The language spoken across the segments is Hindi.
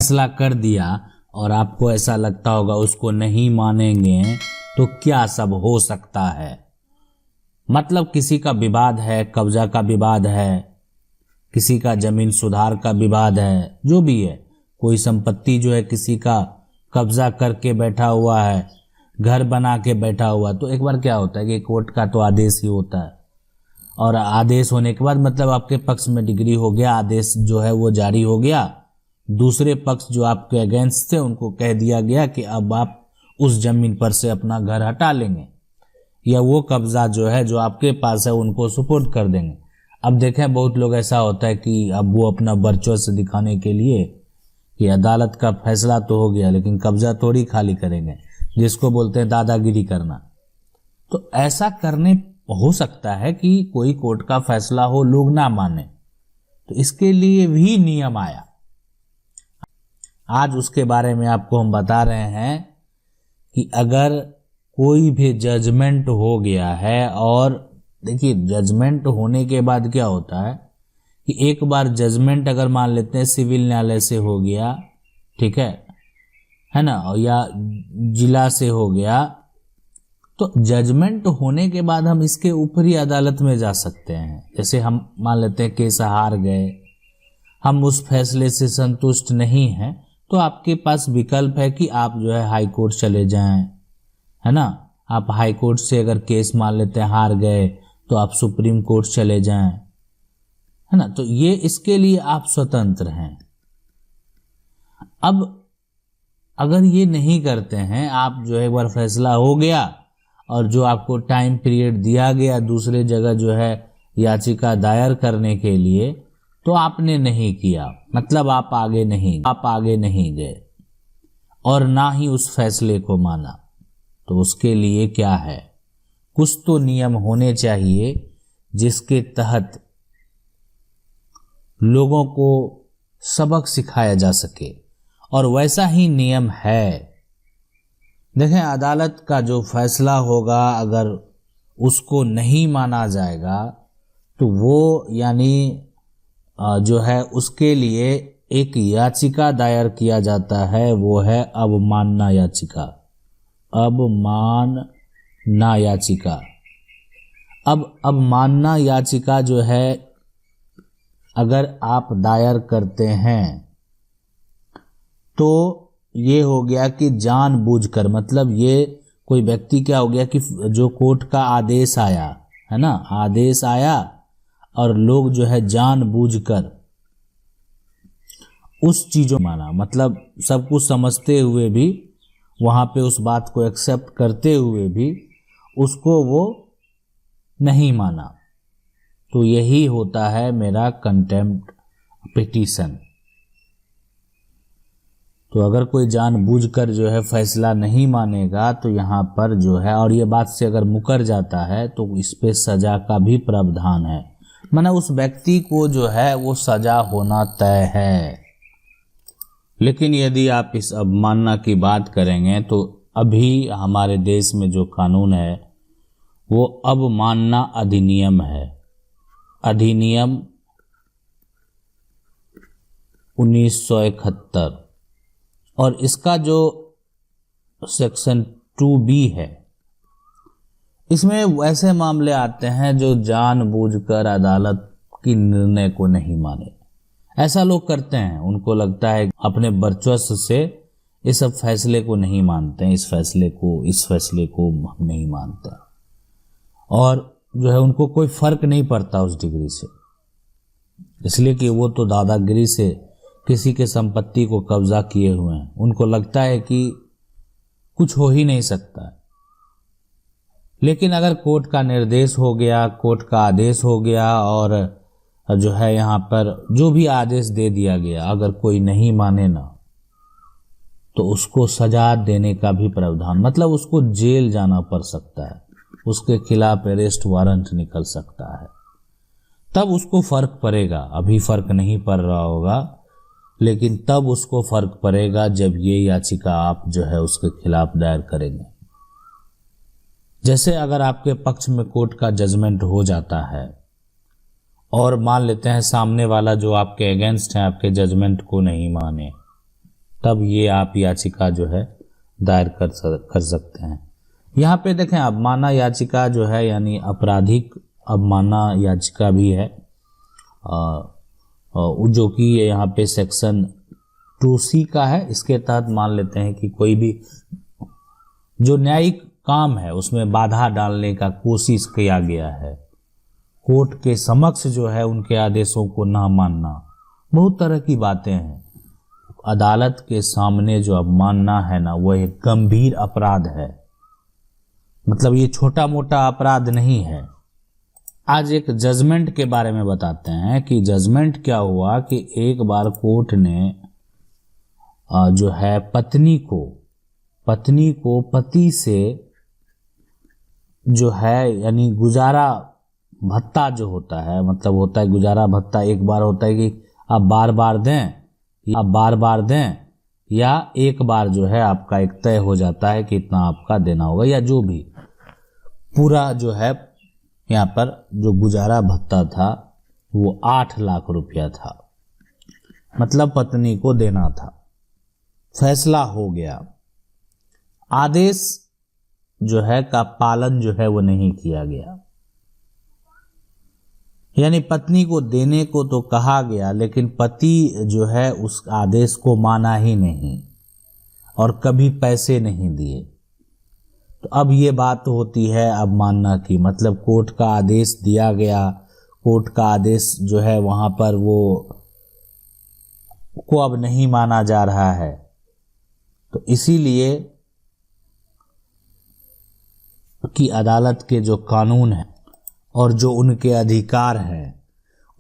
फैसला कर दिया और आपको ऐसा लगता होगा उसको नहीं मानेंगे तो क्या सब हो सकता है। मतलब किसी का विवाद है, कब्जा का विवाद है, किसी का जमीन सुधार का विवाद है, जो भी है, कोई संपत्ति जो है किसी का कब्जा करके बैठा हुआ है, घर बना के बैठा हुआ, तो एक बार क्या होता है कि कोर्ट का तो आदेश ही होता है और आदेश होने के बाद मतलब आपके पक्ष में डिग्री हो गया, आदेश जो है वो जारी हो गया, दूसरे पक्ष जो आपके अगेंस्ट थे उनको कह दिया गया कि अब आप उस जमीन पर से अपना घर हटा लेंगे या वो कब्जा जो है जो आपके पास है उनको सुपुर्द कर देंगे। अब देखें बहुत लोग ऐसा होता है कि अब वो अपना वर्चस्व दिखाने के लिए कि अदालत का फैसला तो हो गया लेकिन कब्जा थोड़ी खाली करेंगे, जिसको बोलते हैं दादागिरी करना। तो ऐसा करने हो सकता है कि कोई कोर्ट का फैसला हो लोग ना माने, तो इसके लिए भी नियम आया। आज उसके बारे में आपको हम बता रहे हैं कि अगर कोई भी जजमेंट हो गया है, और देखिए जजमेंट होने के बाद क्या होता है कि एक बार जजमेंट अगर मान लेते हैं सिविल न्यायालय से हो गया, ठीक है ना, या जिला से हो गया, तो जजमेंट होने के बाद हम इसके ऊपरी अदालत में जा सकते हैं। जैसे हम मान लेते हैं केस हार गए, हम उस फैसले से संतुष्ट नहीं हैं, तो आपके पास विकल्प है कि आप जो है हाई कोर्ट चले जाएं, है ना। आप हाई कोर्ट से अगर केस मान लेते हैं हार गए तो आप सुप्रीम कोर्ट चले जाएं, है ना। तो ये इसके लिए आप स्वतंत्र हैं। अब अगर ये नहीं करते हैं, आप जो है एक बार फैसला हो गया और जो आपको टाइम पीरियड दिया गया दूसरे जगह जो है याचिका दायर करने के लिए, तो आपने नहीं किया, मतलब आप आगे नहीं गए और ना ही उस फैसले को माना, तो उसके लिए क्या है, कुछ तो नियम होने चाहिए जिसके तहत लोगों को सबक सिखाया जा सके, और वैसा ही नियम है। देखें अदालत का जो फैसला होगा अगर उसको नहीं माना जाएगा तो वो यानी जो है उसके लिए एक याचिका दायर किया जाता है, वो है अवमानना याचिका। अवमानना याचिका। अब अवमानना याचिका जो है अगर आप दायर करते हैं तो ये हो गया कि जानबूझकर, मतलब ये कोई व्यक्ति क्या हो गया कि जो कोर्ट का आदेश आया है ना, आदेश आया और लोग जो है जानबूझकर उस चीजों माना, मतलब सब कुछ समझते हुए भी, वहां पे उस बात को एक्सेप्ट करते हुए भी उसको वो नहीं माना, तो यही होता है मेरा कंटेम्प्ट पिटीशन। तो अगर कोई जानबूझकर जो है फैसला नहीं मानेगा तो यहाँ पर जो है, और ये बात से अगर मुकर जाता है तो इस पे सजा का भी प्रावधान है, माना उस व्यक्ति को जो है वो सजा होना तय है। लेकिन यदि आप इस अवमानना की बात करेंगे तो अभी हमारे देश में जो कानून है वो अवमानना अधिनियम है, अधिनियम 1971, और इसका जो सेक्शन 2B है, इसमें वैसे मामले आते हैं जो जानबूझकर अदालत की निर्णय को नहीं माने। ऐसा लोग करते हैं, उनको लगता है अपने वर्चस्व से इस फैसले को नहीं मानते हैं, इस फैसले को हम नहीं मानते, और जो है उनको कोई फर्क नहीं पड़ता उस डिग्री से, इसलिए कि वो तो दादागिरी से किसी के संपत्ति को कब्जा किए हुए हैं, उनको लगता है कि कुछ हो ही नहीं सकता। लेकिन अगर कोर्ट का निर्देश हो गया, कोर्ट का आदेश हो गया, और जो है यहाँ पर जो भी आदेश दे दिया गया, अगर कोई नहीं माने ना तो उसको सजा देने का भी प्रावधान, मतलब उसको जेल जाना पड़ सकता है, उसके खिलाफ अरेस्ट वारंट निकल सकता है, तब उसको फर्क पड़ेगा। अभी फर्क नहीं पड़ रहा होगा, लेकिन तब उसको फर्क पड़ेगा जब ये याचिका आप जो है उसके खिलाफ दायर करेंगे। जैसे अगर आपके पक्ष में कोर्ट का जजमेंट हो जाता है और मान लेते हैं सामने वाला जो आपके अगेंस्ट है आपके जजमेंट को नहीं माने, तब ये आप याचिका जो है दायर कर सकते हैं। यहाँ पे देखें अवमानना याचिका जो है यानी आपराधिक अवमानना याचिका भी है, जो कि यहाँ पे सेक्शन 2C का है। इसके तहत मान लेते हैं कि कोई भी जो न्यायिक काम है उसमें बाधा डालने का कोशिश किया गया है, कोर्ट के समक्ष जो है उनके आदेशों को ना मानना, बहुत तरह की बातें हैं। अदालत के सामने जो अवमानना है ना, वो एक गंभीर अपराध है, मतलब ये छोटा मोटा अपराध नहीं है। आज एक जजमेंट के बारे में बताते हैं कि जजमेंट क्या हुआ कि एक बार कोर्ट ने जो है पत्नी को पति से जो है यानी गुजारा भत्ता जो होता है, मतलब होता है गुजारा भत्ता, एक बार होता है कि आप बार बार दें या एक बार जो है आपका एक तय हो जाता है कि इतना आपका देना होगा, या जो भी पूरा जो है यहाँ पर जो गुजारा भत्ता था वो 8 लाख रुपया था, मतलब पत्नी को देना था। फैसला हो गया, आदेश जो है का पालन जो है वो नहीं किया गया, यानी पत्नी को देने को तो कहा गया लेकिन पति जो है उस आदेश को माना ही नहीं और कभी पैसे नहीं दिए। तो अब ये बात होती है अवमानना की, मतलब कोर्ट का आदेश दिया गया, कोर्ट का आदेश जो है वहां पर वो को अब नहीं माना जा रहा है। तो इसीलिए कि अदालत के जो कानून है और जो उनके अधिकार हैं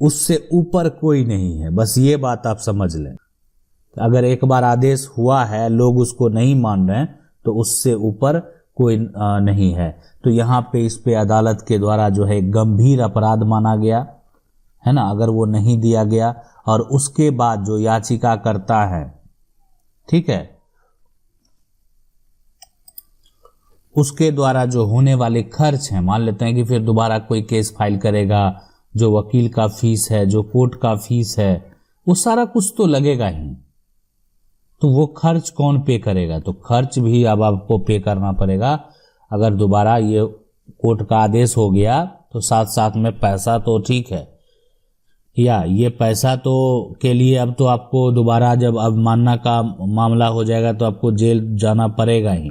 उससे ऊपर कोई नहीं है, बस ये बात आप समझ लें। अगर एक बार आदेश हुआ है, लोग उसको नहीं मान रहे हैं, तो उससे ऊपर कोई नहीं है। तो यहाँ पे इस पे अदालत के द्वारा जो है गंभीर अपराध माना गया है ना, अगर वो नहीं दिया गया। और उसके बाद जो याचिका करता है, ठीक है, उसके द्वारा जो होने वाले खर्च हैं, मान लेते हैं कि फिर दोबारा कोई केस फाइल करेगा, जो वकील का फीस है, जो कोर्ट का फीस है, वो सारा कुछ तो लगेगा ही। तो वो खर्च कौन पे करेगा? तो खर्च भी अब आपको पे करना पड़ेगा। अगर दोबारा ये कोर्ट का आदेश हो गया तो साथ साथ में पैसा तो ठीक है, या ये पैसा तो के लिए अब तो आपको दोबारा जब अवमानना का मामला हो जाएगा तो आपको जेल जाना पड़ेगा ही,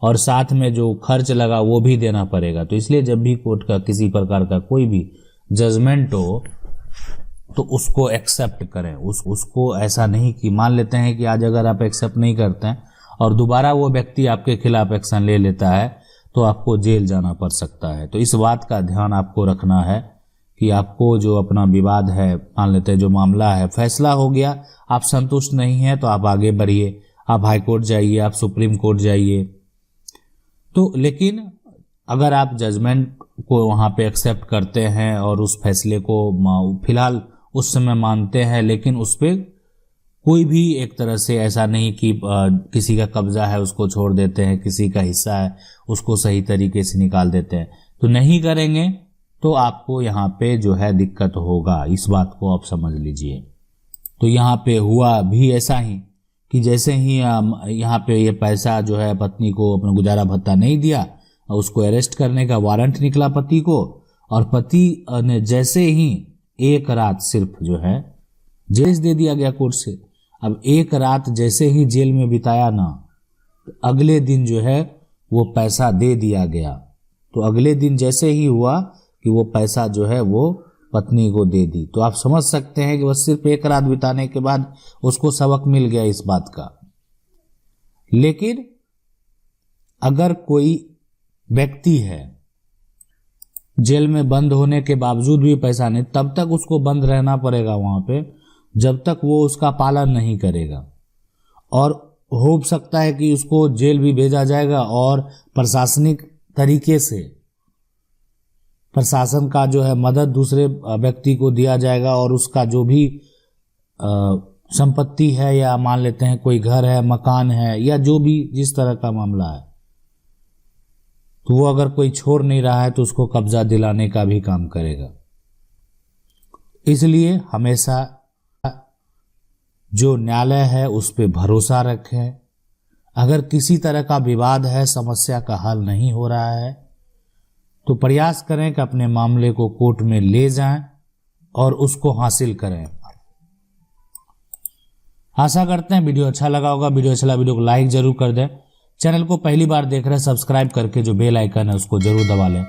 और साथ में जो खर्च लगा वो भी देना पड़ेगा। तो इसलिए जब भी कोर्ट का किसी प्रकार का कोई भी जजमेंट हो तो उसको एक्सेप्ट करें। उसको ऐसा नहीं कि मान लेते हैं कि आज अगर आप एक्सेप्ट नहीं करते हैं और दोबारा वो व्यक्ति आपके खिलाफ एक्शन ले लेता है तो आपको जेल जाना पड़ सकता है। तो इस बात का ध्यान आपको रखना है कि आपको जो अपना विवाद है, मान लेते हैं जो मामला है, फैसला हो गया, आप संतुष्ट नहीं हैं तो आप आगे बढ़िए, आप हाई कोर्ट जाइए, आप सुप्रीम कोर्ट जाइए। तो लेकिन अगर आप जजमेंट को वहाँ पे एक्सेप्ट करते हैं और उस फैसले को फिलहाल उस समय मानते हैं, लेकिन उस पर कोई भी एक तरह से ऐसा नहीं कि किसी का कब्जा है उसको छोड़ देते हैं, किसी का हिस्सा है उसको सही तरीके से निकाल देते हैं, तो नहीं करेंगे तो आपको यहाँ पे जो है दिक्कत होगा। इस बात को आप समझ लीजिए। तो यहाँ पे हुआ भी ऐसा ही कि जैसे ही यहाँ पे ये पैसा जो है पत्नी को अपना गुजारा भत्ता नहीं दिया, उसको अरेस्ट करने का वारंट निकला पति को, और पति ने जैसे ही एक रात सिर्फ जो है जेल दे दिया गया कोर्ट से। अब एक रात जैसे ही जेल में बिताया ना, तो अगले दिन जो है वो पैसा दे दिया गया। तो अगले दिन जैसे ही हुआ कि वो पैसा जो है वो पत्नी को दे दी, तो आप समझ सकते हैं कि बस सिर्फ एक रात बिताने के बाद उसको सबक मिल गया इस बात का। लेकिन अगर कोई व्यक्ति है जेल में बंद होने के बावजूद भी पैसा नहीं, तब तक उसको बंद रहना पड़ेगा वहां पे जब तक वो उसका पालन नहीं करेगा, और हो सकता है कि उसको जेल भी भेजा जाएगा और प्रशासनिक तरीके से प्रशासन का जो है मदद दूसरे व्यक्ति को दिया जाएगा, और उसका जो भी संपत्ति है, या मान लेते हैं कोई घर है, मकान है, या जो भी जिस तरह का मामला है, तो वो अगर कोई छोड़ नहीं रहा है तो उसको कब्जा दिलाने का भी काम करेगा। इसलिए हमेशा जो न्यायालय है उस पर भरोसा रखें। अगर किसी तरह का विवाद है, समस्या का हल नहीं हो रहा है, तो प्रयास करें कि अपने मामले को कोर्ट में ले जाएं और उसको हासिल करें। आशा करते हैं वीडियो अच्छा लगा होगा। वीडियो अच्छा लगा वीडियो को लाइक जरूर कर दें। चैनल को पहली बार देख रहे हैं, सब्सक्राइब करके जो बेल आइकन है उसको जरूर दबा लें,